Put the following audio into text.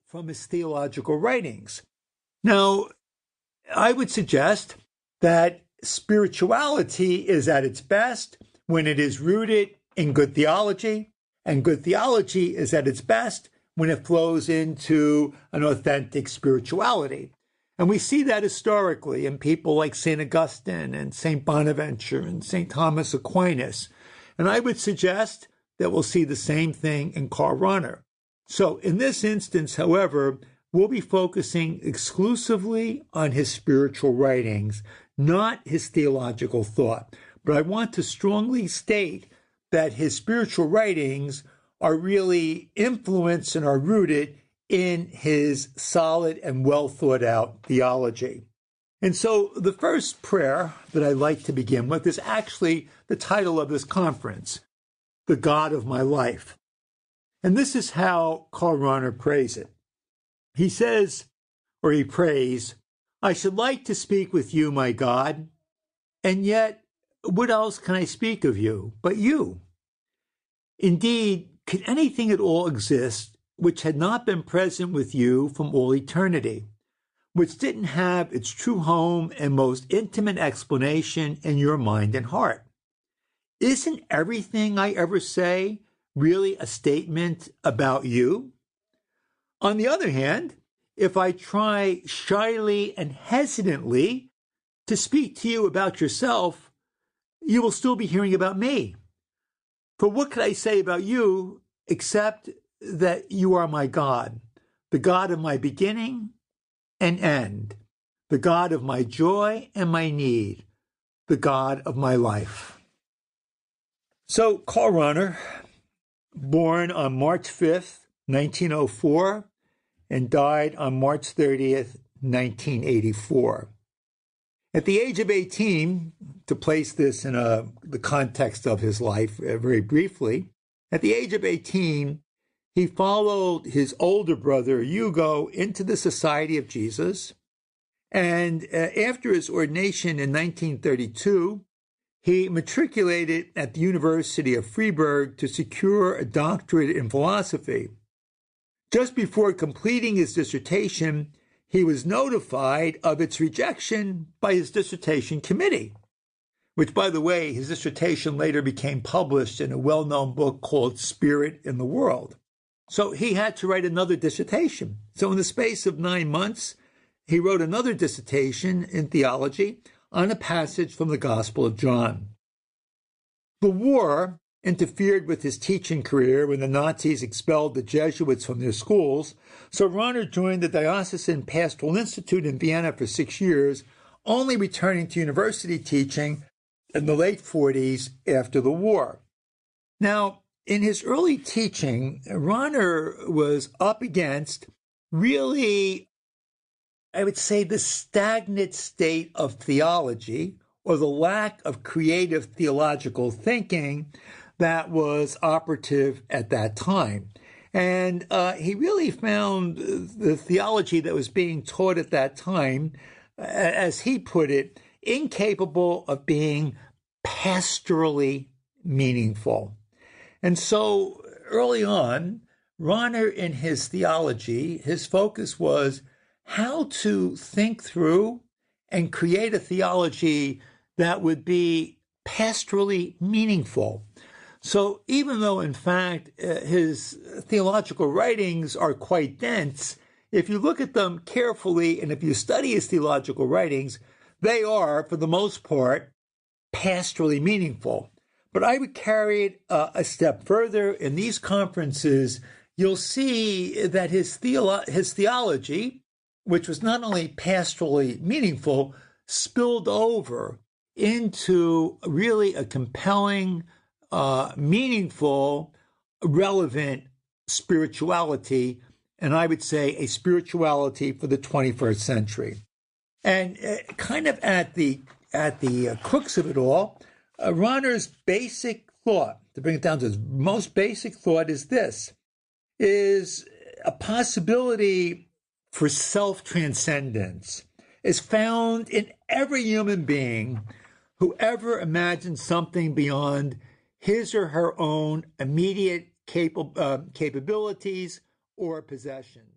from his theological writings. Now, I would suggest that spirituality is at its best when it is rooted in good theology, and good theology is at its best when it flows into an authentic spirituality. And we see that historically in people like St. Augustine and St. Bonaventure and St. Thomas Aquinas. And I would suggest that we'll see the same thing in Karl Rahner. So in this instance, however, we'll be focusing exclusively on his spiritual writings, not his theological thought. But I want to strongly state that his spiritual writings are really influenced and are rooted in his solid and well thought out theology. And so the first prayer that I'd like to begin with is actually the title of this conference, The God of My Life. And this is how Karl Rahner prays it. He says, or he prays, I should like to speak with you, my God, and yet what else can I speak of you but you? Indeed, could anything at all exist which had not been present with you from all eternity, which didn't have its true home and most intimate explanation in your mind and heart? Isn't everything I ever say really a statement about you? On the other hand, if I try shyly and hesitantly to speak to you about yourself, you will still be hearing about me. For what could I say about you except that you are my God, the God of my beginning and end, the God of my joy and my need, the God of my life. So Karl Rahner, born on March 5th, 1904, and died on March 30th, 1984. At the age of 18, to place this in the context of his life very briefly, at the age of 18, he followed his older brother, Hugo, into the Society of Jesus. And after his ordination in 1932, he matriculated at the University of Freiburg to secure a doctorate in philosophy. Just before completing his dissertation, he was notified of its rejection by his dissertation committee, which, by the way, his dissertation later became published in a well-known book called Spirit in the World. So he had to write another dissertation. So in the space of 9 months, he wrote another dissertation in theology on a passage from the Gospel of John. The war interfered with his teaching career when the Nazis expelled the Jesuits from their schools, so Rahner joined the Diocesan Pastoral Institute in Vienna for 6 years, only returning to university teaching in the late 40s after the war. Now, in his early teaching, Rahner was up against really, I would say, the stagnant state of theology, or the lack of creative theological thinking that was operative at that time. And he really found the theology that was being taught at that time, as he put it, incapable of being pastorally meaningful. And so early on, Rahner, in his theology, his focus was how to think through and create a theology that would be pastorally meaningful. So even though, in fact, his theological writings are quite dense, if you look at them carefully and if you study his theological writings, they are, for the most part, pastorally meaningful. But I would carry it a step further. In these conferences, you'll see that his theology, which was not only pastorally meaningful, spilled over into really a compelling, meaningful, relevant spirituality, and I would say a spirituality for the 21st century. And kind of at the crux of it all, Rahner's basic thought, to bring it down to his most basic thought, is this, is a possibility for self-transcendence is found in every human being who ever imagines something beyond his or her own immediate capabilities or possessions.